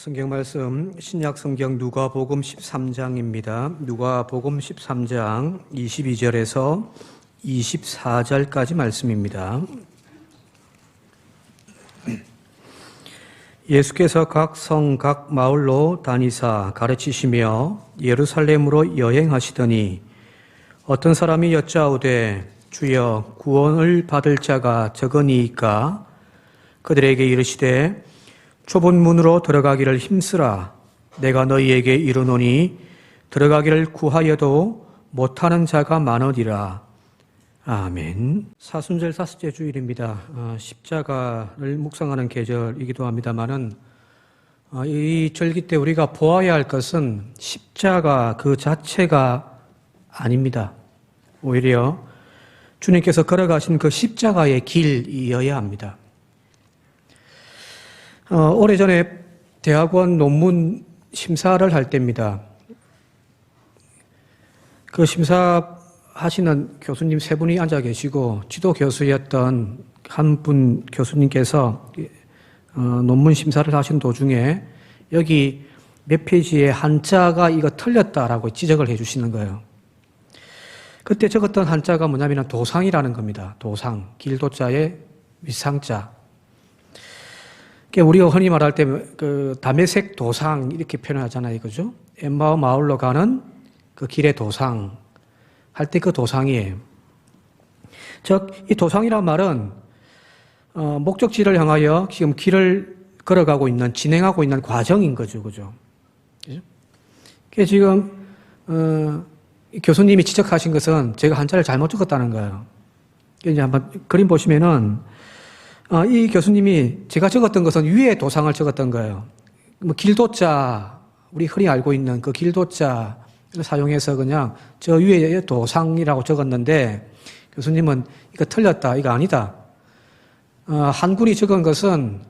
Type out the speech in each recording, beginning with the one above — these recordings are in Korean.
성경 말씀 신약 성경 누가복음 13장입니다. 누가복음 13장 22절에서 24절까지 말씀입니다. 예수께서 각 성, 각 마을로 다니사 가르치시며 예루살렘으로 여행하시더니 어떤 사람이 여짜오되 주여 구원을 받을 자가 적으니이까 그들에게 이르시되 좁은 문으로 들어가기를 힘쓰라. 내가 너희에게 이르노니 들어가기를 구하여도 못하는 자가 많으리라. 아멘. 사순절 다섯째 주일입니다. 십자가를 묵상하는 계절이기도 합니다만은 이 절기 때 우리가 보아야 할 것은 십자가 그 자체가 아닙니다. 오히려 주님께서 걸어가신 그 십자가의 길이어야 합니다. 오래전에 대학원 논문 심사를 할 때입니다. 그 심사하시는 교수님 세 분이 앉아 계시고 지도 교수였던 한 분 교수님께서 논문 심사를 하신 도중에 여기 몇 페이지에 한자가 이거 틀렸다라고 지적을 해 주시는 거예요. 그때 적었던 한자가 뭐냐면 도상이라는 겁니다. 도상, 길도자의 윗상자. 우리가 흔히 말할 때 그 담에색 도상 이렇게 표현하잖아요, 그죠? 엠마오 마을로 가는 그 길의 도상 할 때 그 도상이에요. 즉, 이 도상이란 말은 목적지를 향하여 지금 길을 걸어가고 있는, 진행하고 있는 과정인 거죠, 그죠? 그게 지금 교수님이 지적하신 것은 제가 한자를 잘못 적었다는 거예요. 이제 한번 그림 보시면은. 이 교수님이 제가 적었던 것은 위에 도상을 적었던 거예요. 뭐 길도자, 우리 흔히 알고 있는 그 길도자를 사용해서 그냥 저 위에 도상이라고 적었는데 교수님은 이거 틀렸다, 이거 아니다. 한군이 적은 것은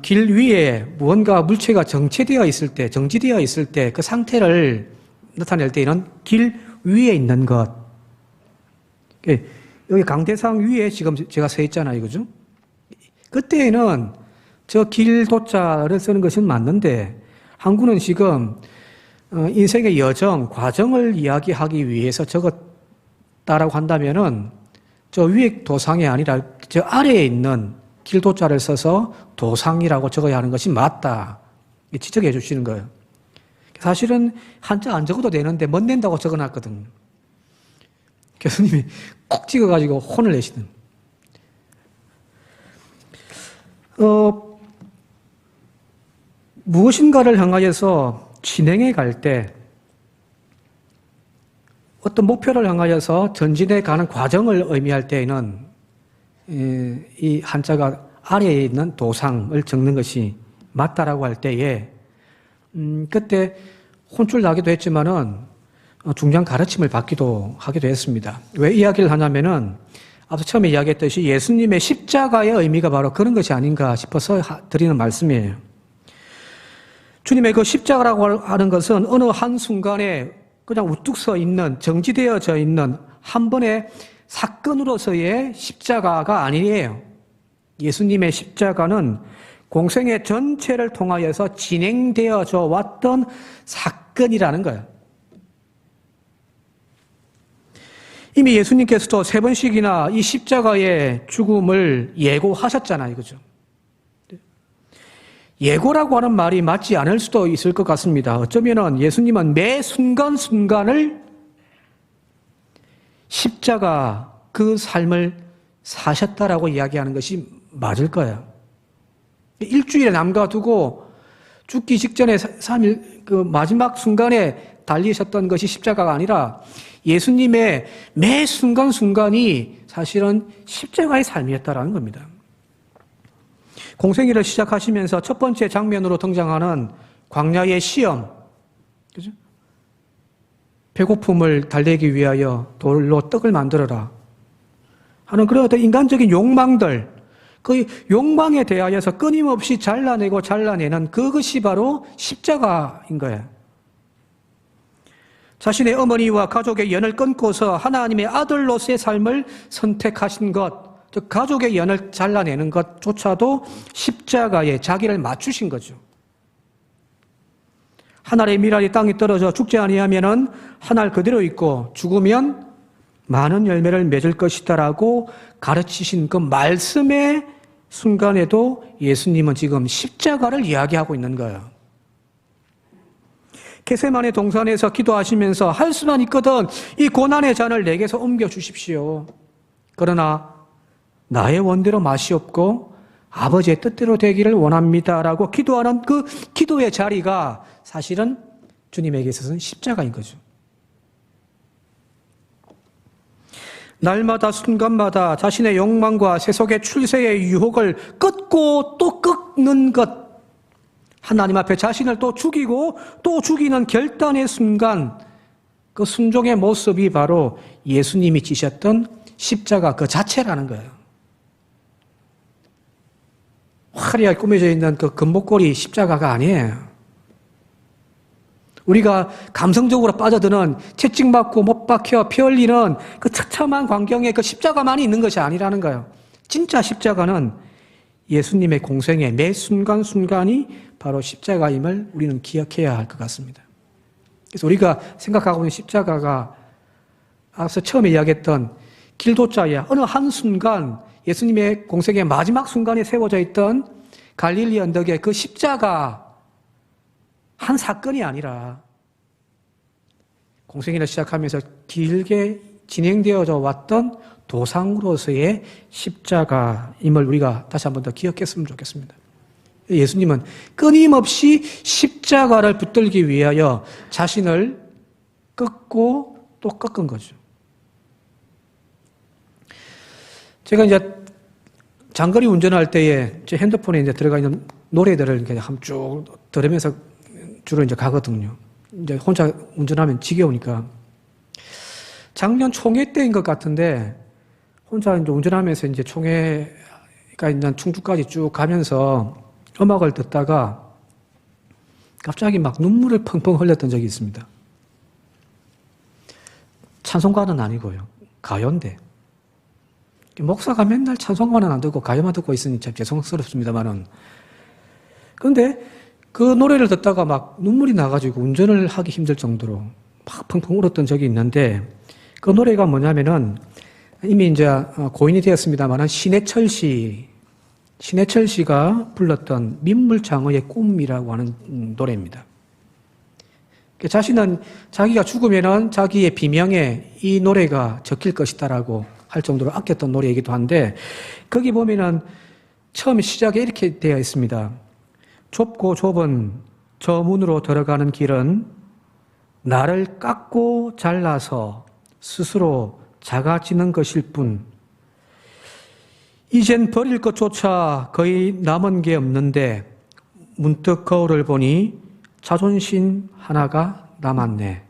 길 위에 무언가 물체가 정체되어 있을 때, 정지되어 있을 때 그 상태를 나타낼 때에는 길 위에 있는 것. 여기 강대상 위에 지금 제가 서 있잖아요, 그죠? 그때에는 저 길도자를 쓰는 것은 맞는데 한군은 지금 인생의 여정, 과정을 이야기하기 위해서 적었다라고 한다면은 저 위에 도상이 아니라 저 아래에 있는 길도자를 써서 도상이라고 적어야 하는 것이 맞다. 지적해 주시는 거예요. 사실은 한자 안 적어도 되는데 못 낸다고 적어놨거든요. 교수님이 콕 찍어가지고 혼을 내시는. 무엇인가를 향하여서 진행해 갈 때 어떤 목표를 향하여서 전진해 가는 과정을 의미할 때에는 이 한자가 아래에 있는 도상을 적는 것이 맞다라고 할 때에 그때 혼쭐 나기도 했지만은 중요한 가르침을 받기도 하기도 했습니다. 왜 이야기를 하냐면은 앞서 처음에 이야기했듯이 예수님의 십자가의 의미가 바로 그런 것이 아닌가 싶어서 드리는 말씀이에요. 주님의 그 십자가라고 하는 것은 어느 한순간에 그냥 우뚝 서 있는, 정지되어져 있는 한 번의 사건으로서의 십자가가 아니에요. 예수님의 십자가는 공생의 전체를 통하여서 진행되어져 왔던 사건이라는 거예요. 이미 예수님께서도 3번씩이나 이 십자가의 죽음을 예고하셨잖아요. 그죠? 예고라고 하는 말이 맞지 않을 수도 있을 것 같습니다. 어쩌면은 예수님은 매 순간순간을 십자가 그 삶을 사셨다라고 이야기하는 것이 맞을 거예요. 일주일에 남겨두고 죽기 직전에 3일 그 마지막 순간에 달리셨던 것이 십자가가 아니라 예수님의 매 순간순간이 사실은 십자가의 삶이었다라는 겁니다. 공생애를 시작하시면서 첫 번째 장면으로 등장하는 광야의 시험, 그죠? 배고픔을 달래기 위하여 돌로 떡을 만들어라 하는 그런 어떤 인간적인 욕망들, 그 욕망에 대하여서 끊임없이 잘라내는 그것이 바로 십자가인 거예요. 자신의 어머니와 가족의 연을 끊고서 하나님의 아들로서의 삶을 선택하신 것, 즉 가족의 연을 잘라내는 것조차도 십자가에 자기를 맞추신 거죠. 한 알의 밀알이 땅에 떨어져 죽지 아니하면은 한 알 그대로 있고 죽으면 많은 열매를 맺을 것이다라고 가르치신 그 말씀의 순간에도 예수님은 지금 십자가를 이야기하고 있는 거예요. 겟세마네 동산에서 기도하시면서 할 수만 있거든 이 고난의 잔을 내게서 옮겨 주십시오. 그러나 나의 원대로 마시옵고 아버지의 뜻대로 되기를 원합니다라고 기도하는 그 기도의 자리가 사실은 주님에게 있어서는 십자가인 거죠. 날마다 순간마다 자신의 욕망과 세속의 출세의 유혹을 끊고 또 끊는 것, 하나님 앞에 자신을 또 죽이고 또 죽이는 결단의 순간, 그 순종의 모습이 바로 예수님이 지셨던 십자가 그 자체라는 거예요. 화려하게 꾸며져 있는 그 금목걸이 십자가가 아니에요. 우리가 감성적으로 빠져드는 채찍맞고 못 박혀 피 흘리는 그 처참한 광경에 그 십자가만이 있는 것이 아니라는 거예요. 진짜 십자가는 예수님의 공생의 매 순간순간이 바로 십자가임을 우리는 기억해야 할 것 같습니다. 그래서 우리가 생각하고 있는 십자가가 앞서 처음에 이야기했던 길도자야 어느 한순간 예수님의 공생의 마지막 순간에 세워져 있던 갈릴리 언덕의 그 십자가 한 사건이 아니라 공생애를 시작하면서 길게 진행되어져 왔던 도상으로서의 십자가임을 우리가 다시 한 번 더 기억했으면 좋겠습니다. 예수님은 끊임없이 십자가를 붙들기 위하여 자신을 꺾고 또 꺾은 거죠. 제가 이제 장거리 운전할 때에 제 핸드폰에 이제 들어가 있는 노래들을 그냥 한번 쭉 들으면서 주로 이제 가거든요. 이제 혼자 운전하면 지겨우니까. 작년 총회 때인 것 같은데, 혼자 이제 운전하면서 이제 총회가 있는 충주까지 쭉 가면서 음악을 듣다가 갑자기 막 눈물을 펑펑 흘렸던 적이 있습니다. 찬송가는 아니고요. 가요인데. 목사가 맨날 찬송가는 안 듣고 가요만 듣고 있으니 참 죄송스럽습니다만은. 그런데 그 노래를 듣다가 막 눈물이 나가지고 운전을 하기 힘들 정도로 막 펑펑 울었던 적이 있는데 그 노래가 뭐냐면은 이미 이제 고인이 되었습니다만은 신해철 씨가 불렀던 민물장어의 꿈이라고 하는 노래입니다. 자신은 자기가 죽으면은 자기의 비명에 이 노래가 적힐 것이다라고 할 정도로 아꼈던 노래이기도 한데 거기 보면은 처음 시작에 이렇게 되어 있습니다. 좁고 좁은 저 문으로 들어가는 길은 나를 깎고 잘라서 스스로 작아지는 것일 뿐 이젠 버릴 것조차 거의 남은 게 없는데 문득 거울을 보니 자존심 하나가 남았네.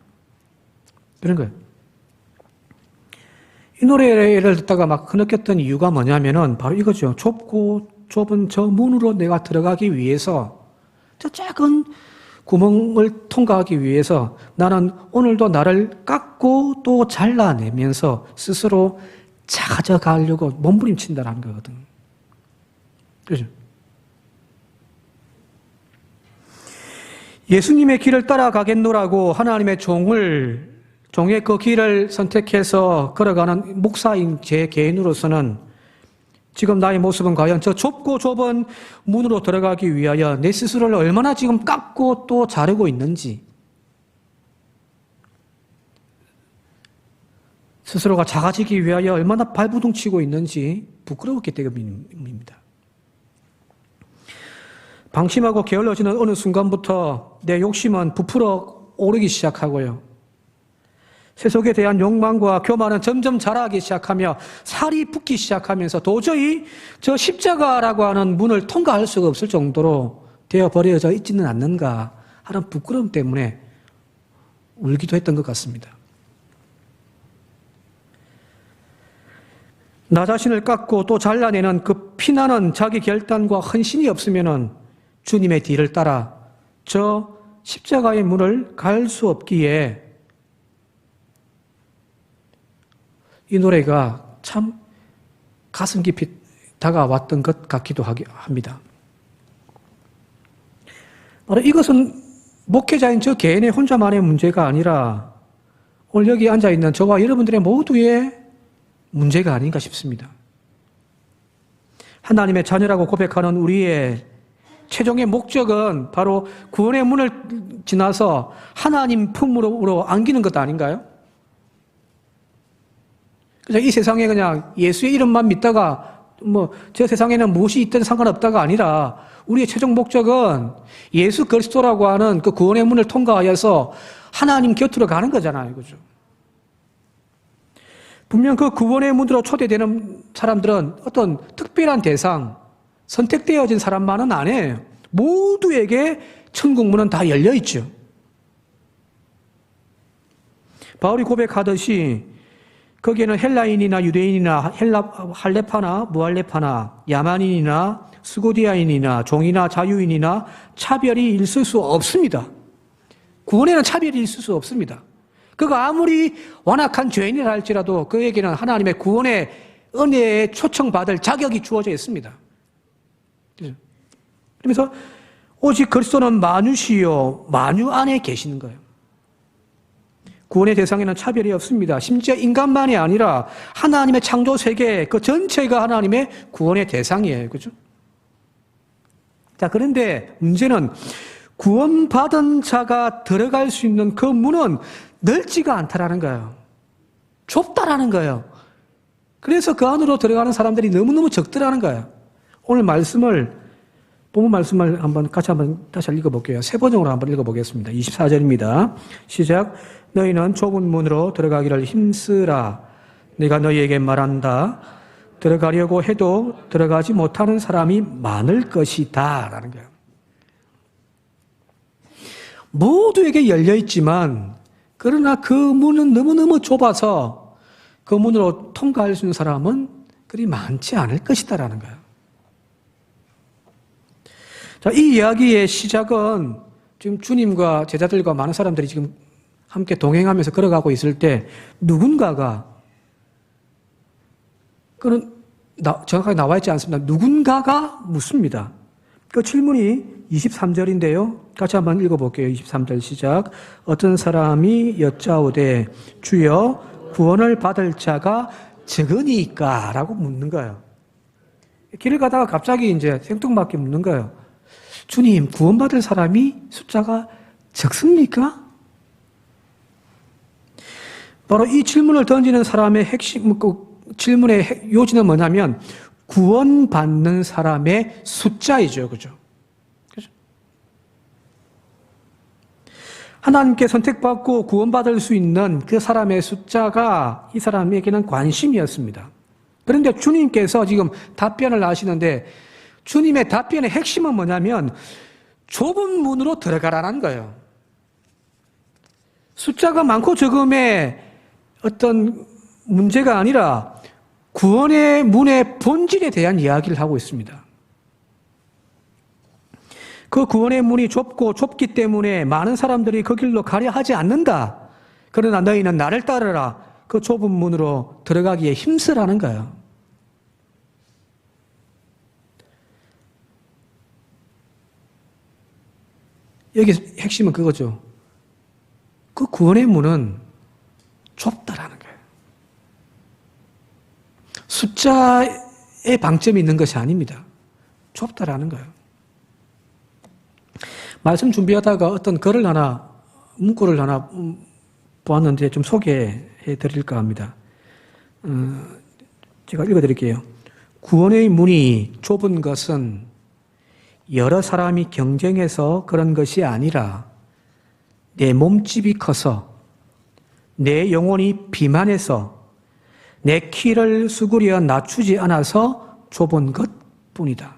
그런 거예요. 이 노래를 듣다가 막 흐느꼈던 이유가 뭐냐면은 바로 이거죠. 좁고 좁은 저 문으로 내가 들어가기 위해서 저 작은 구멍을 통과하기 위해서 나는 오늘도 나를 깎고 또 잘라내면서 스스로 작아져 가려고 몸부림친다는 거거든. 그죠? 예수님의 길을 따라가겠노라고 하나님의 종의 그 길을 선택해서 걸어가는 목사인 제 개인으로서는 지금 나의 모습은 과연 저 좁고 좁은 문으로 들어가기 위하여 내 스스로를 얼마나 지금 깎고 또 자르고 있는지, 스스로가 작아지기 위하여 얼마나 발부둥치고 있는지 부끄러웠기 때문입니다. 방심하고 게을러지는 어느 순간부터 내 욕심은 부풀어 오르기 시작하고요. 세속에 대한 욕망과 교만은 점점 자라기 시작하며 살이 붙기 시작하면서 도저히 저 십자가라고 하는 문을 통과할 수가 없을 정도로 되어버려져 있지는 않는가 하는 부끄러움 때문에 울기도 했던 것 같습니다. 나 자신을 깎고 또 잘라내는 그 피나는 자기 결단과 헌신이 없으면 주님의 뒤를 따라 저 십자가의 문을 갈 수 없기에 이 노래가 참 가슴 깊이 다가왔던 것 같기도 합니다. 바로 이것은 목회자인 저 개인의 혼자만의 문제가 아니라 오늘 여기 앉아있는 저와 여러분들의 모두의 문제가 아닌가 싶습니다. 하나님의 자녀라고 고백하는 우리의 최종의 목적은 바로 구원의 문을 지나서 하나님 품으로 안기는 것 아닌가요? 그냥 이 세상에 그냥 예수의 이름만 믿다가 저 세상에는 무엇이 있든 상관없다가 아니라 우리의 최종 목적은 예수 그리스도라고 하는 그 구원의 문을 통과하여서 하나님 곁으로 가는 거잖아요. 그죠? 분명 그 구원의 문으로 초대되는 사람들은 어떤 특별한 대상, 선택되어진 사람만은 아니에요. 모두에게 천국 문은 다 열려 있죠. 바울이 고백하듯이 거기에는 헬라인이나 유대인이나 할레파나 무할레파나 야만인이나 스고디아인이나 종이나 자유인이나 차별이 있을 수 없습니다. 구원에는 차별이 있을 수 없습니다. 그가 아무리 완악한 죄인이라 할지라도 그에게는 하나님의 구원의 은혜에 초청받을 자격이 주어져 있습니다. 그래서 오직 그리스도는 만유시요 만유 안에 계시는 거예요. 구원의 대상에는 차별이 없습니다. 심지어 인간만이 아니라 하나님의 창조 세계 그 전체가 하나님의 구원의 대상이에요. 그죠? 자, 그런데 문제는 구원받은 자가 들어갈 수 있는 그 문은 넓지가 않다라는 거예요. 좁다라는 거예요. 그래서 그 안으로 들어가는 사람들이 너무너무 적더라는 거예요. 오늘 본문 말씀을 같이 다시 읽어볼게요. 세 번역으로 한번 읽어보겠습니다. 24절입니다. 시작. 너희는 좁은 문으로 들어가기를 힘쓰라. 내가 너희에게 말한다. 들어가려고 해도 들어가지 못하는 사람이 많을 것이다. 라는 거예요. 모두에게 열려있지만, 그러나 그 문은 너무너무 좁아서 그 문으로 통과할 수 있는 사람은 그리 많지 않을 것이다. 라는 거예요. 자, 이 이야기의 시작은 지금 주님과 제자들과 많은 사람들이 지금 함께 동행하면서 걸어가고 있을 때 누군가가, 그는 정확하게 나와 있지 않습니다. 누군가가 묻습니다. 그 질문이 23절인데요. 같이 한번 읽어볼게요. 23절 시작. 어떤 사람이 여짜오되 주여 구원을 받을 자가 적으니까? 라고 묻는 거예요. 길을 가다가 갑자기 이제 생뚱맞게 묻는 거예요. 주님, 구원받을 사람이 숫자가 적습니까? 바로 이 질문을 던지는 사람의 핵심, 질문의 요지는 뭐냐면 구원받는 사람의 숫자이죠. 그죠? 하나님께 선택받고 구원받을 수 있는 그 사람의 숫자가 이 사람에게는 관심이었습니다. 그런데 주님께서 지금 답변을 하시는데 주님의 답변의 핵심은 뭐냐면 좁은 문으로 들어가라는 거예요. 숫자가 많고 적음의 어떤 문제가 아니라 구원의 문의 본질에 대한 이야기를 하고 있습니다. 그 구원의 문이 좁기 때문에 많은 사람들이 그 길로 가려 하지 않는다. 그러나 너희는 나를 따르라. 그 좁은 문으로 들어가기에 힘쓰라는 거예요. 여기 핵심은 그거죠. 그 구원의 문은 좁다라는 거예요. 숫자에 방점이 있는 것이 아닙니다. 좁다라는 거예요. 말씀 준비하다가 어떤 문구를 하나 보았는데 좀 소개해 드릴까 합니다. 제가 읽어 드릴게요. 구원의 문이 좁은 것은 여러 사람이 경쟁해서 그런 것이 아니라 내 몸집이 커서 내 영혼이 비만해서 내 키를 수그려 낮추지 않아서 좁은 것뿐이다.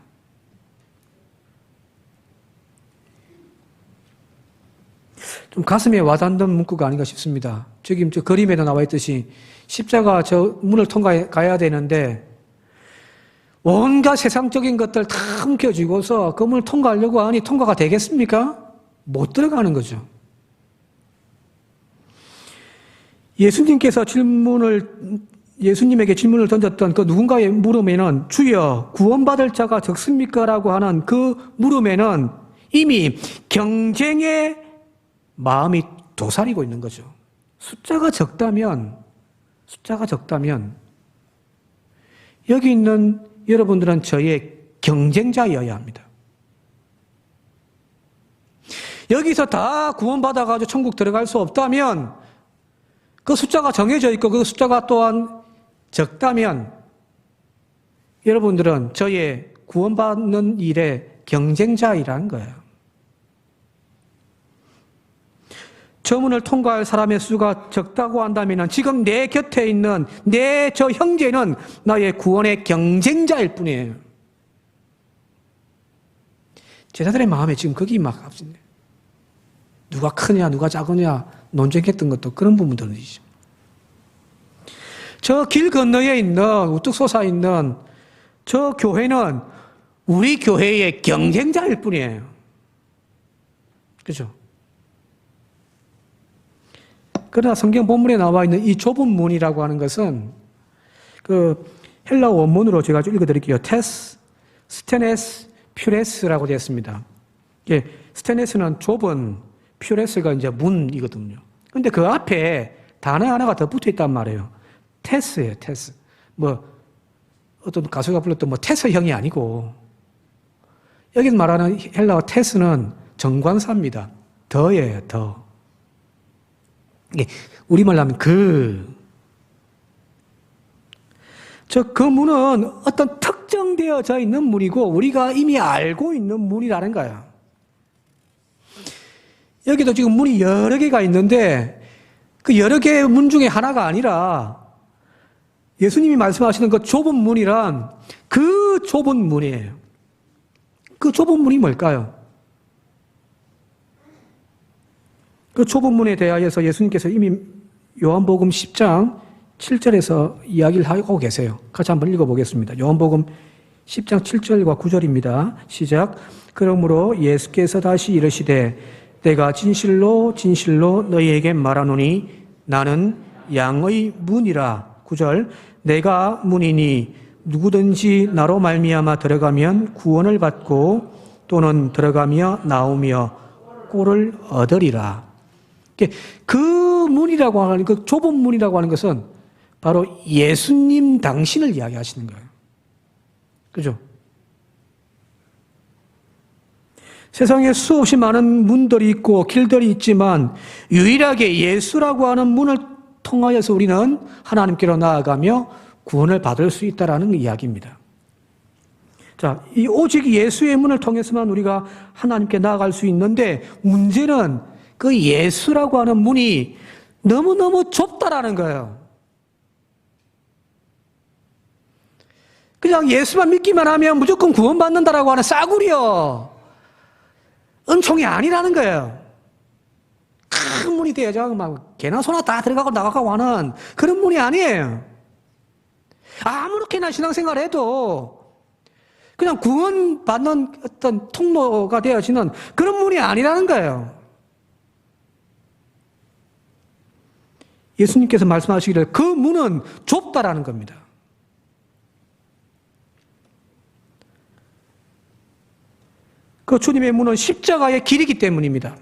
좀 가슴에 와닿는 문구가 아닌가 싶습니다. 저기 저 그림에도 나와 있듯이 십자가 저 문을 통과해야 되는데 온갖 세상적인 것들 다 움켜쥐고서 그 문을 통과하려고 하니 통과가 되겠습니까? 못 들어가는 거죠. 예수님에게 질문을 던졌던 그 누군가의 물음에는 주여 구원받을 자가 적습니까? 라고 하는 그 물음에는 이미 경쟁의 마음이 도사리고 있는 거죠. 숫자가 적다면 여기 있는 여러분들은 저의 경쟁자여야 합니다. 여기서 다 구원받아가지고 천국 들어갈 수 없다면, 그 숫자가 정해져 있고 그 숫자가 또한 적다면 여러분들은 저의 구원받는 일의 경쟁자이라는 거예요. 저 문을 통과할 사람의 수가 적다고 한다면 지금 내 곁에 있는 내 저 형제는 나의 구원의 경쟁자일 뿐이에요. 제자들의 마음에 지금 거기 막 앞섭니다. 누가 크냐 누가 작으냐 논쟁했던 것도 그런 부분들이죠. 저 길 건너에 있는 우뚝 솟아 있는 저 교회는 우리 교회의 경쟁자일 뿐이에요. 그죠? 그러나 성경 본문에 나와 있는 이 좁은 문이라고 하는 것은 그 헬라어 원문으로 제가 좀 읽어드릴게요. 테스, 스테네스, 퓨레스라고 되어 있습니다. 예, 스테네스는 좁은, 퓨레스가 이제 문이거든요. 근데 그 앞에 단어 하나가 더 붙어 있단 말이에요. 테스예요, 테스. 뭐, 어떤 가수가 불렀던 뭐 테스형이 아니고, 여기 말하는 헬라어 테스는 정관사입니다. 더예요, 더. 이게 우리말로 하면 그 문은 어떤 특정되어져 있는 문이고 우리가 이미 알고 있는 문이라는 거야. 여기도 지금 문이 여러 개가 있는데 그 여러 개의 문 중에 하나가 아니라 예수님이 말씀하시는 그 좁은 문이란 그 좁은 문이에요. 그 좁은 문이 뭘까요? 그 좁은 문에 대하여서 예수님께서 이미 요한복음 10장 7절에서 이야기를 하고 계세요. 같이 한번 읽어보겠습니다. 요한복음 10장 7절과 9절입니다. 시작. 그러므로 예수께서 다시 이르시되 내가 진실로 진실로 너희에게 말하노니 나는 양의 문이라. 9절. 내가 문이니 누구든지 나로 말미암아 들어가면 구원을 받고 또는 들어가며 나오며 꼴을 얻으리라. 그 문이라고 하는, 그 좁은 문이라고 하는 것은 바로 예수님 당신을 이야기하시는 거예요. 그죠? 세상에 수없이 많은 문들이 있고 길들이 있지만 유일하게 예수라고 하는 문을 통하여서 우리는 하나님께로 나아가며 구원을 받을 수 있다라는 이야기입니다. 자, 이 오직 예수의 문을 통해서만 우리가 하나님께 나아갈 수 있는데 문제는 그 예수라고 하는 문이 너무너무 좁다라는 거예요. 그냥 예수만 믿기만 하면 무조건 구원받는다라고 하는 싸구려 은총이 아니라는 거예요. 큰 문이 되어져 막 개나 소나 다 들어가고 나가고 하는 그런 문이 아니에요. 아무렇게나 신앙생활 해도 그냥 구원받는 어떤 통로가 되어지는 그런 문이 아니라는 거예요. 예수님께서 말씀하시기를 그 문은 좁다라는 겁니다. 그 주님의 문은 십자가의 길이기 때문입니다.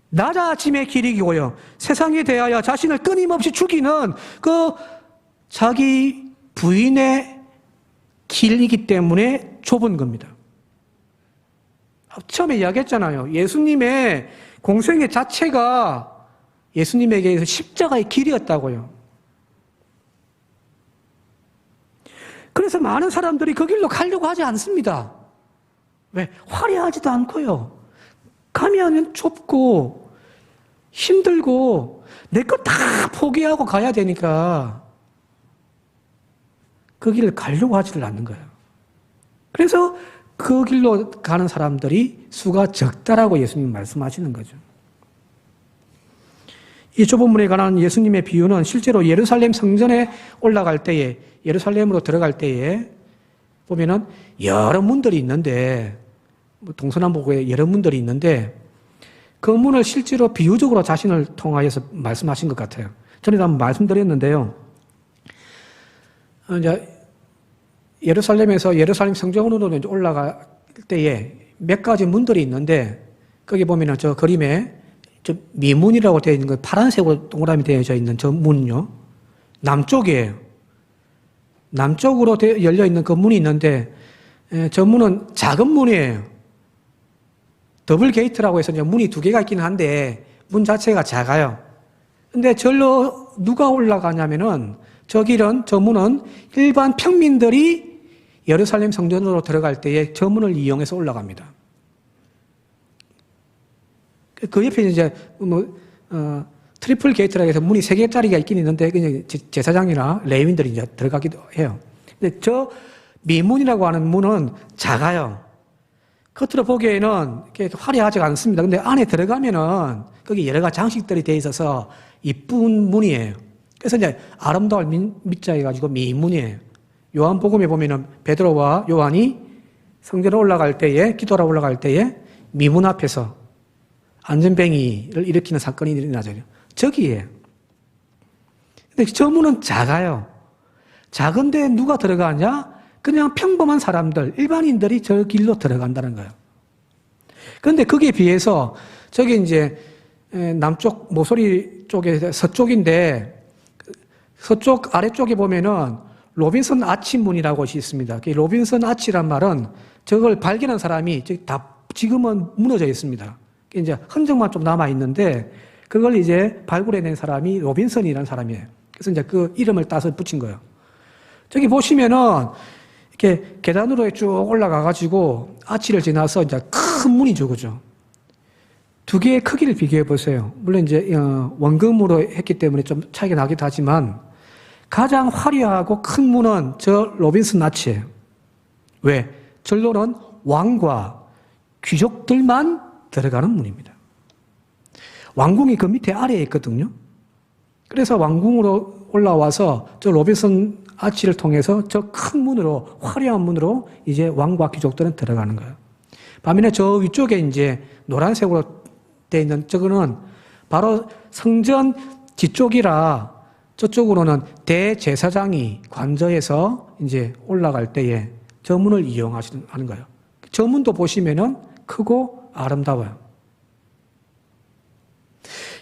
낮아짐의 길이고요. 세상에 대하여 자신을 끊임없이 죽이는 그 자기 부인의 길이기 때문에 좁은 겁니다. 처음에 이야기했잖아요. 예수님의 공생의 자체가 예수님에게서 십자가의 길이었다고요. 그래서 많은 사람들이 그 길로 가려고 하지 않습니다. 왜? 화려하지도 않고요. 가면 좁고 힘들고 내 거 다 포기하고 가야 되니까 그 길을 가려고 하지를 않는 거예요. 그래서 그 길로 가는 사람들이 수가 적다라고 예수님이 말씀하시는 거죠. 이 좁은 문에 관한 예수님의 비유는 실제로 예루살렘 성전에 올라갈 때에, 예루살렘으로 들어갈 때에 보면은 여러 문들이 있는데, 동서남북에 여러 문들이 있는데, 그 문을 실제로 비유적으로 자신을 통하여서 말씀하신 것 같아요. 전에도 한번 말씀드렸는데요. 이제 예루살렘에서 예루살렘 성전으로 올라갈 때에 몇 가지 문들이 있는데, 거기 보면은 저 그림에 저 미문이라고 되어 있는 거 파란색으로 동그라미 되어져 있는 저 문요. 남쪽이에요. 남쪽으로 열려 있는 그 문이 있는데 저 문은 작은 문이에요. 더블 게이트라고 해서 이제 문이 두 개가 있긴 한데 문 자체가 작아요. 근데 절로 누가 올라가냐면은 저 길은, 저 문은 일반 평민들이 예루살렘 성전으로 들어갈 때에 저 문을 이용해서 올라갑니다. 그 옆에 이제 트리플 게이트라고 해서 문이 3개짜리가 있긴 있는데 그냥 제사장이나 레위인들이 이제 들어가기도 해요. 근데 저 미문이라고 하는 문은 작아요. 겉으로 보기에는 이렇게 화려하지 않습니다. 근데 안에 들어가면은 거기 여러 가지 장식들이 되어 있어서 이쁜 문이에요. 그래서 이제 아름다울 밑자 해가지고 미문이에요. 요한복음에 보면은 베드로와 요한이 성전에 올라갈 때에, 기도하러 올라갈 때에 미문 앞에서 안전뱅이를 일으키는 사건이 일어나죠. 저기에요. 근데 저 문은 작아요. 작은데 누가 들어가냐? 그냥 평범한 사람들, 일반인들이 저 길로 들어간다는 거예요. 그런데 거기에 비해서 저기 이제 남쪽 모서리 쪽에 서쪽인데 서쪽 아래쪽에 보면은 로빈슨 아치 문이라고 것이 있습니다. 그 로빈슨 아치란 말은 저걸 발견한 사람이 다 지금은 무너져 있습니다. 이제 흔적만 좀 남아 있는데 그걸 이제 발굴해낸 사람이 로빈슨이라는 사람이에요. 그래서 이제 그 이름을 따서 붙인 거예요. 저기 보시면은 이렇게 계단으로 쭉 올라가가지고 아치를 지나서 이제 큰 문이죠, 그죠? 두 개의 크기를 비교해 보세요. 물론 이제 원금으로 했기 때문에 좀 차이가 나기도 하지만 가장 화려하고 큰 문은 저 로빈슨 아치예요. 왜? 절로는 왕과 귀족들만 들어가는 문입니다. 왕궁이 그 밑에 아래에 있거든요. 그래서 왕궁으로 올라와서 저 로빈슨 아치를 통해서 저 큰 문으로, 화려한 문으로 이제 왕과 귀족들은 들어가는 거예요. 반면에 저 위쪽에 이제 노란색으로 되어 있는 저거는 바로 성전 뒤쪽이라 저쪽으로는 대제사장이 관저에서 이제 올라갈 때에 저 문을 이용하는 거예요. 저 문도 보시면은 크고 아름다워요.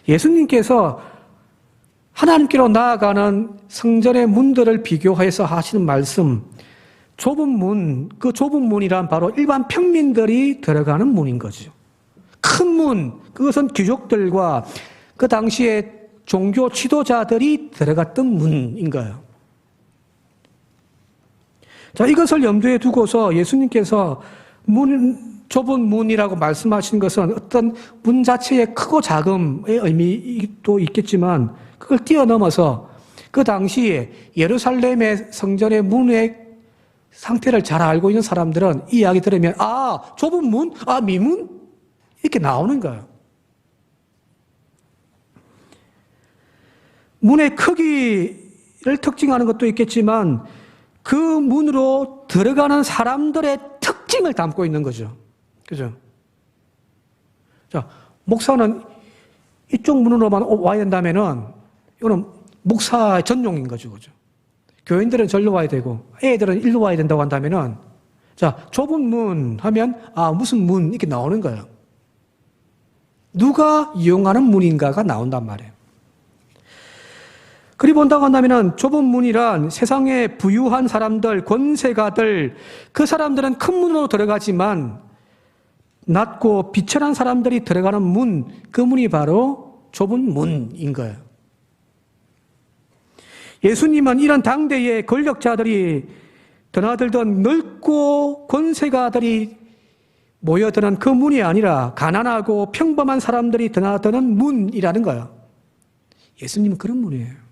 예수님께서 하나님께로 나아가는 성전의 문들을 비교해서 하시는 말씀, 좁은 문, 그 좁은 문이란 바로 일반 평민들이 들어가는 문인 거죠. 큰 문, 그것은 귀족들과 그 당시에 종교 지도자들이 들어갔던 문인 거예요. 자, 이것을 염두에 두고서 예수님께서 좁은 문이라고 말씀하신 것은 어떤 문 자체의 크고 작음의 의미도 있겠지만 그걸 뛰어넘어서 그 당시에 예루살렘의 성전의 문의 상태를 잘 알고 있는 사람들은 이 이야기 들으면 아, 좁은 문? 아, 미문? 이렇게 나오는 거예요. 문의 크기를 특징하는 것도 있겠지만 그 문으로 들어가는 사람들의 특징을 담고 있는 거죠. 그죠? 자, 목사는 이쪽 문으로만 와야 된다면은 이거는 목사의 전용인 거죠. 그죠? 교인들은 절로 와야 되고 애들은 일로 와야 된다고 한다면은 자, 좁은 문 하면 아, 무슨 문 이렇게 나오는 거예요. 누가 이용하는 문인가가 나온단 말이에요. 그리 본다고 한다면은 좁은 문이란 세상에 부유한 사람들, 권세가들, 그 사람들은 큰 문으로 들어가지만 낮고 비천한 사람들이 들어가는 문, 그 문이 바로 좁은 문인 거예요. 예수님은 이런 당대의 권력자들이 드나들던 넓고 권세가들이 모여드는 그 문이 아니라 가난하고 평범한 사람들이 드나드는 문이라는 거예요. 예수님은 그런 문이에요.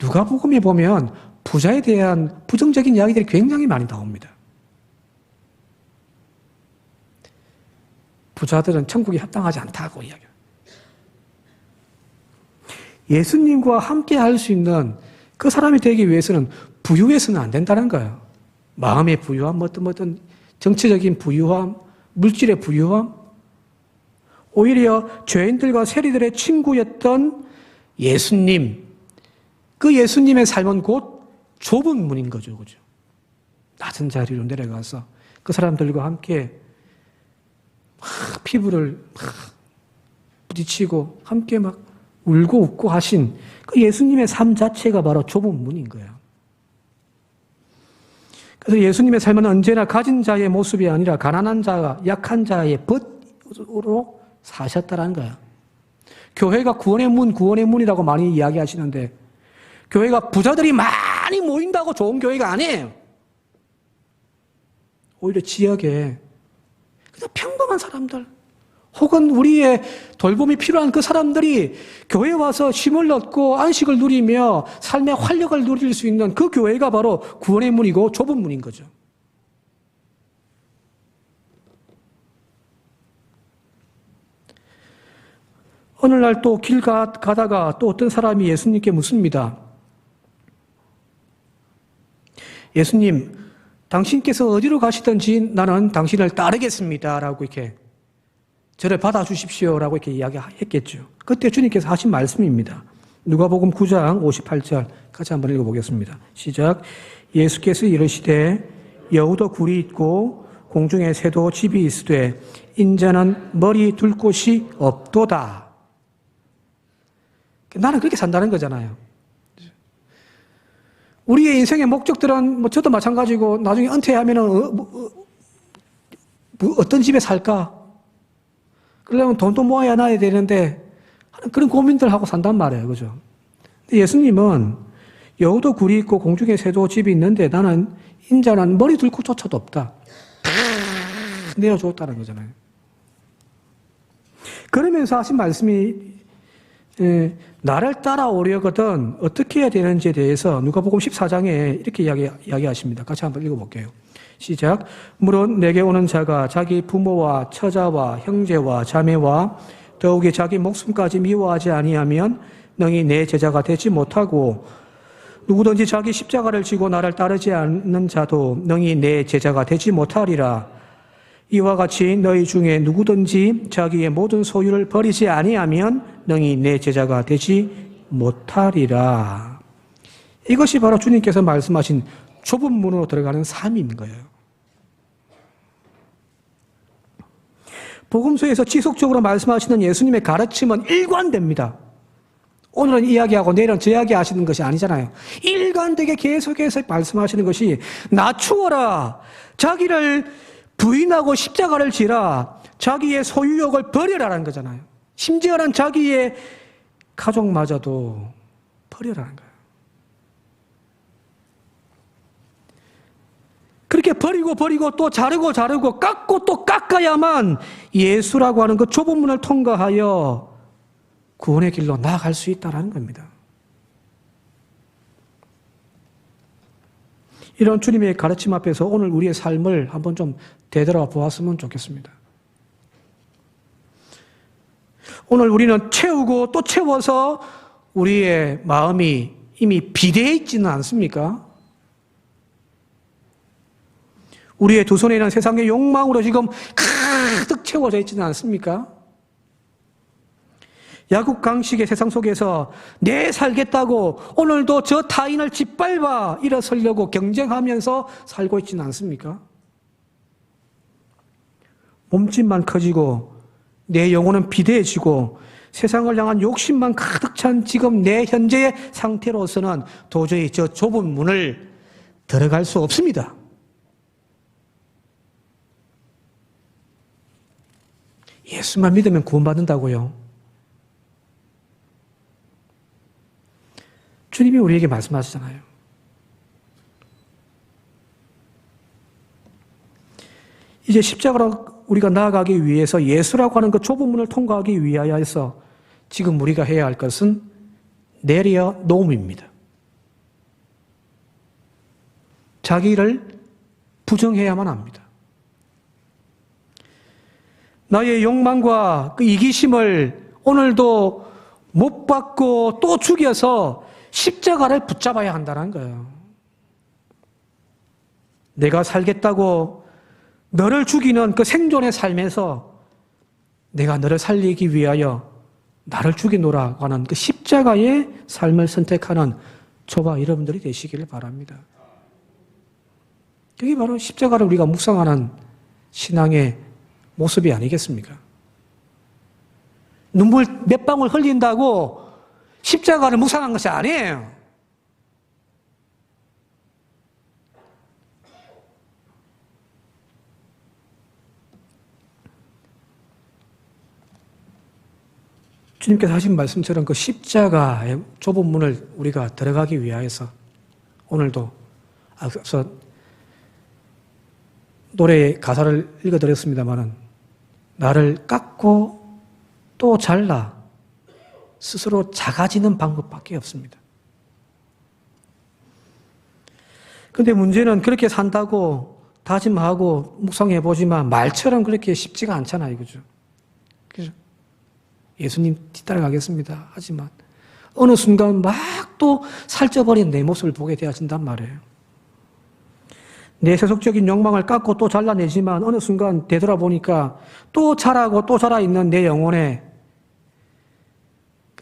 누가복음에 보면 부자에 대한 부정적인 이야기들이 굉장히 많이 나옵니다. 부자들은 천국에 합당하지 않다고 이야기해요. 예수님과 함께 할 수 있는 그 사람이 되기 위해서는 부유해서는 안 된다는 거예요. 마음의 부유함, 어떤 정치적인 부유함, 물질의 부유함, 오히려 죄인들과 세리들의 친구였던 예수님, 그 예수님의 삶은 곧 좁은 문인 거죠. 그죠? 낮은 자리로 내려가서 그 사람들과 함께 피부를 부딪히고 함께 막 울고 웃고 하신 그 예수님의 삶 자체가 바로 좁은 문인 거예요. 그래서 예수님의 삶은 언제나 가진 자의 모습이 아니라 가난한 자가 약한 자의 벗으로 사셨다라는 거예요. 교회가 구원의 문이라고 많이 이야기하시는데 교회가 부자들이 많이 모인다고 좋은 교회가 아니에요. 오히려 지역에 그냥 평범한 사람들 혹은 우리의 돌봄이 필요한 그 사람들이 교회에 와서 쉼을 얻고 안식을 누리며 삶의 활력을 누릴 수 있는 그 교회가 바로 구원의 문이고 좁은 문인 거죠. 어느 날 또 길 가다가 또 어떤 사람이 예수님께 묻습니다. 예수님, 당신께서 어디로 가시든지 나는 당신을 따르겠습니다. 라고 이렇게 저를 받아주십시오라고 이렇게 이야기했겠죠. 그때 주님께서 하신 말씀입니다. 누가복음 9장 58절 같이 한번 읽어보겠습니다. 시작. 예수께서 이르시되 여우도 굴이 있고 공중에 새도 집이 있으되 인자는 머리 둘 곳이 없도다. 나는 그렇게 산다는 거잖아요. 우리의 인생의 목적들은 저도 마찬가지고 나중에 은퇴하면은 어떤 집에 살까? 그러려면 돈도 모아야 나야 되는데 그런 고민들 하고 산단 말이에요. 그죠? 근데 예수님은 여우도 굴이 있고 공중에 새도 집이 있는데 나는 인자는 머리 둘 곳조차도 없다. 내어주었다는 거잖아요. 그러면서 하신 말씀이 나를 따라오려거든 어떻게 해야 되는지에 대해서 누가복음 14장에 이렇게 이야기하십니다. 같이 한번 읽어볼게요. 시작. 물론 내게 오는 자가 자기 부모와 처자와 형제와 자매와 더욱이 자기 목숨까지 미워하지 아니하면 능히 내 제자가 되지 못하고 누구든지 자기 십자가를 지고 나를 따르지 않는 자도 능히 내 제자가 되지 못하리라. 이와 같이 너희 중에 누구든지 자기의 모든 소유를 버리지 아니하면 능히 내 제자가 되지 못하리라. 이것이 바로 주님께서 말씀하신 좁은 문으로 들어가는 삶인 거예요. 복음서에서 지속적으로 말씀하시는 예수님의 가르침은 일관됩니다. 오늘은 이야기하고 내일은 저 이야기 하시는 것이 아니잖아요. 일관되게 계속해서 말씀하시는 것이 낮추어라. 자기를 부인하고 십자가를 지라. 자기의 소유욕을 버려라라는 거잖아요. 심지어는 자기의 가족마저도 버려라는 거예요. 그렇게 버리고 또 자르고 깎고 또 깎아야만 예수라고 하는 그 좁은 문을 통과하여 구원의 길로 나아갈 수 있다는 겁니다. 이런 주님의 가르침 앞에서 오늘 우리의 삶을 한번 좀 되돌아보았으면 좋겠습니다. 오늘 우리는 채우고 또 채워서 우리의 마음이 이미 비대해 있지는 않습니까? 우리의 두 손에 있는 세상의 욕망으로 지금 가득 채워져 있지는 않습니까? 야국강식의 세상 속에서 내 살겠다고 오늘도 저 타인을 짓밟아 일어서려고 경쟁하면서 살고 있지는 않습니까? 몸집만 커지고 내 영혼은 비대해지고 세상을 향한 욕심만 가득 찬 지금 내 현재의 상태로서는 도저히 저 좁은 문을 들어갈 수 없습니다. 예수만 믿으면 구원받는다고요. 주님이 우리에게 말씀하시잖아요. 이제 십자가로 우리가 나아가기 위해서 예수라고 하는 그 좁은 문을 통과하기 위하여서 지금 우리가 해야 할 것은 내려놓음입니다. 자기를 부정해야만 합니다. 나의 욕망과 그 이기심을 오늘도 못 받고 또 죽여서 십자가를 붙잡아야 한다는 거예요. 내가 살겠다고 너를 죽이는 그 생존의 삶에서 내가 너를 살리기 위하여 나를 죽이노라고 하는 그 십자가의 삶을 선택하는 저와 여러분들이 되시기를 바랍니다. 그게 바로 십자가를 우리가 묵상하는 신앙의 모습이 아니겠습니까? 눈물 몇 방울 흘린다고 십자가를 묵상한 것이 아니에요. 주님께서 하신 말씀처럼 그 십자가의 좁은 문을 우리가 들어가기 위하여서 오늘도 앞서 노래의 가사를 읽어드렸습니다마는 나를 깎고 또 잘라 스스로 작아지는 방법밖에 없습니다. 그런데 문제는 그렇게 산다고 다짐하고 묵상해보지만 말처럼 그렇게 쉽지가 않잖아요. 그죠? 그죠? 예수님 뒤따라가겠습니다. 하지만 어느 순간 막 또 살쪄버린 내 모습을 보게 되어진단 말이에요. 내 세속적인 욕망을 깎고 또 잘라내지만 어느 순간 되돌아보니까 또 자라고 또 자라있는 내 영혼에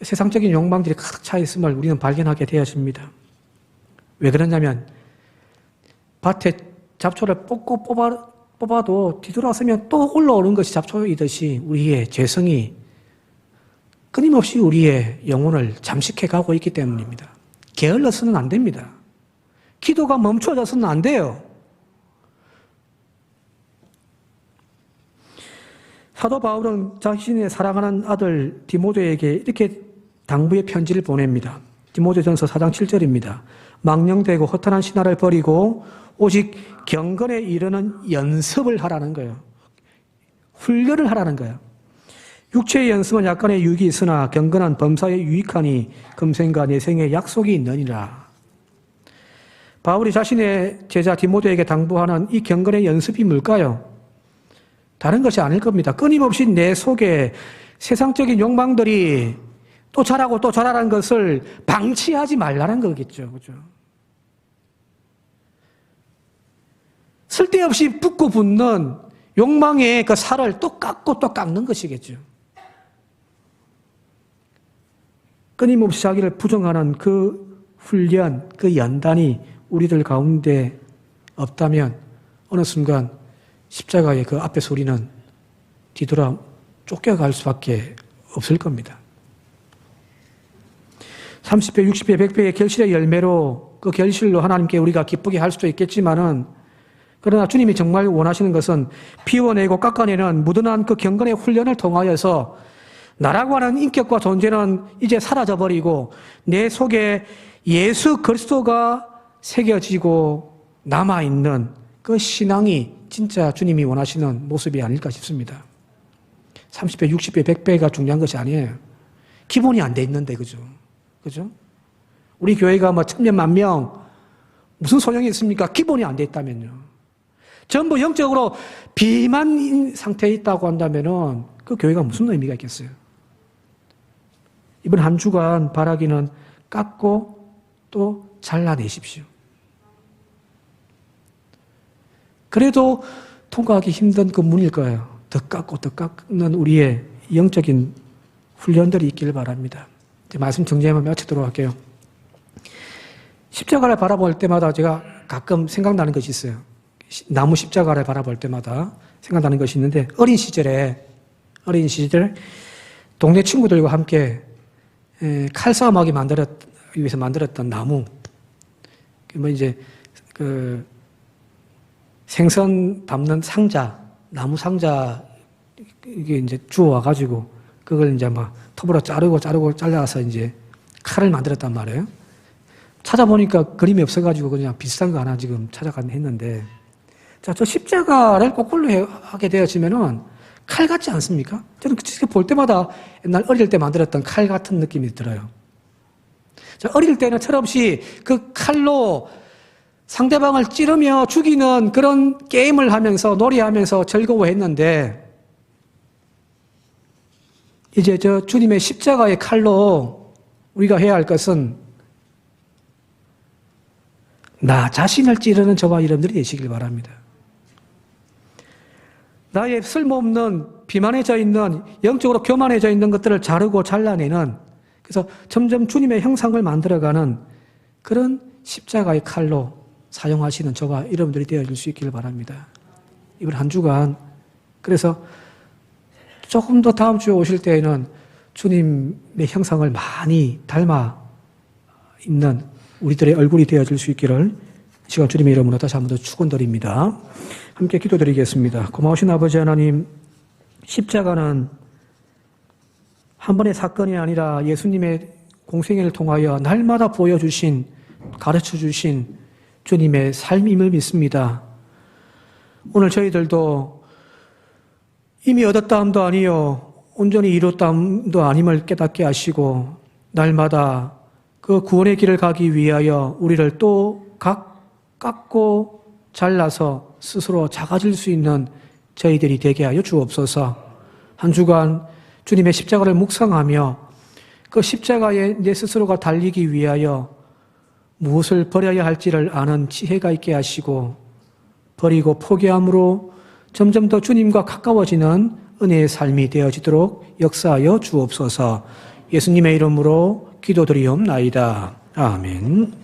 세상적인 욕망들이 가득 차 있음을 우리는 발견하게 되어집니다. 왜 그러냐면 밭에 잡초를 뽑아도 뒤돌아서면 또 올라오는 것이 잡초이듯이 우리의 죄성이 끊임없이 우리의 영혼을 잠식해 가고 있기 때문입니다. 게을러서는 안 됩니다. 기도가 멈춰져서는 안 돼요. 사도 바울은 자신의 사랑하는 아들 디모데에게 이렇게 당부의 편지를 보냅니다. 디모데전서 4장 7절입니다. 망령되고 허탄한 신화를 버리고 오직 경건에 이르는 연습을 하라는 거예요. 훈련을 하라는 거예요. 육체의 연습은 약간의 유익이 있으나 경건한 범사에 유익하니 금생과 내생에 약속이 있느니라. 바울이 자신의 제자 디모데에게 당부하는 이 경건의 연습이 뭘까요? 다른 것이 아닐 겁니다. 끊임없이 내 속에 세상적인 욕망들이 또 자라고 또 자라는 것을 방치하지 말라는 거겠죠. 그죠? 쓸데없이 붙고 붙는 욕망의 그 살을 또 깎고 또 깎는 것이겠죠. 끊임없이 자기를 부정하는 그 훈련, 그 연단이 우리들 가운데 없다면 어느 순간 십자가의 그 앞에서 우리는 뒤돌아 쫓겨갈 수밖에 없을 겁니다. 30배, 60배, 100배의 결실의 열매로 그 결실로 하나님께 우리가 기쁘게 할 수도 있겠지만은 그러나 주님이 정말 원하시는 것은 피워내고 깎아내는 무던한 그 경건의 훈련을 통하여서 나라고 하는 인격과 존재는 이제 사라져버리고 내 속에 예수 그리스도가 새겨지고 남아있는 그 신앙이 진짜 주님이 원하시는 모습이 아닐까 싶습니다. 30배, 60배, 100배가 중요한 것이 아니에요. 기본이 안 돼 있는데, 그죠? 그죠? 우리 교회가 뭐 1000명, 10,000명, 무슨 소용이 있습니까? 기본이 안 돼 있다면요. 전부 영적으로 비만 상태에 있다고 한다면은 그 교회가 무슨 의미가 있겠어요? 이번 한 주간 바라기는 깎고 또 잘라내십시오. 그래도 통과하기 힘든 그 문일 거예요. 더 깎고 더 깎는 우리의 영적인 훈련들이 있기를 바랍니다. 이제 말씀 정리하면 마치도록 할게요. 십자가를 바라볼 때마다 제가 가끔 생각나는 것이 있어요. 나무 십자가를 바라볼 때마다 생각나는 것이 있는데 어린 시절 동네 친구들과 함께 칼싸움하기 위해서 만들었던 나무, 뭐 이제 그 생선 담는 상자, 나무 상자 이게 이제 주워 와가지고 그걸 이제 막 톱으로 자르고 잘라서 이제 칼을 만들었단 말이에요. 찾아보니까 그림이 없어가지고 그냥 비슷한 거 하나 지금 찾아가긴 했는데, 자, 저 십자가를 거꾸로 하게 되어지면은 칼 같지 않습니까? 저는 볼 때마다 옛날 어릴 때 만들었던 칼 같은 느낌이 들어요. 자, 어릴 때는 철없이 그 칼로 상대방을 찌르며 죽이는 그런 게임을 하면서 놀이하면서 즐거워했는데 이제 저 주님의 십자가의 칼로 우리가 해야 할 것은 나 자신을 찌르는 저와 여러분들이 되시길 바랍니다. 나의 쓸모없는 비만해져 있는 영적으로 교만해져 있는 것들을 자르고 잘라내는, 그래서 점점 주님의 형상을 만들어가는 그런 십자가의 칼로 사용하시는 저와 여러분들이 되어줄 수 있기를 바랍니다. 이번 한 주간 그래서 조금 더 다음 주에 오실 때에는 주님의 형상을 많이 닮아 있는 우리들의 얼굴이 되어질 수 있기를 이 시간 주님의 이름으로 다시 한 번 더 축원드립니다. 함께 기도드리겠습니다. 고마우신 아버지 하나님, 십자가는 한 번의 사건이 아니라 예수님의 공생애를 통하여 날마다 보여주신, 가르쳐주신 주님의 삶임을 믿습니다. 오늘 저희들도 이미 얻었다함도 아니요 온전히 이뤘다함도 아님을 깨닫게 하시고 날마다 그 구원의 길을 가기 위하여 우리를 또 깎고 잘라서 스스로 작아질 수 있는 저희들이 되게 하여 주옵소서. 한 주간 주님의 십자가를 묵상하며 그 십자가에 내 스스로가 달리기 위하여 무엇을 버려야 할지를 아는 지혜가 있게 하시고 버리고 포기함으로 점점 더 주님과 가까워지는 은혜의 삶이 되어지도록 역사하여 주옵소서. 예수님의 이름으로 기도드리옵나이다. 아멘.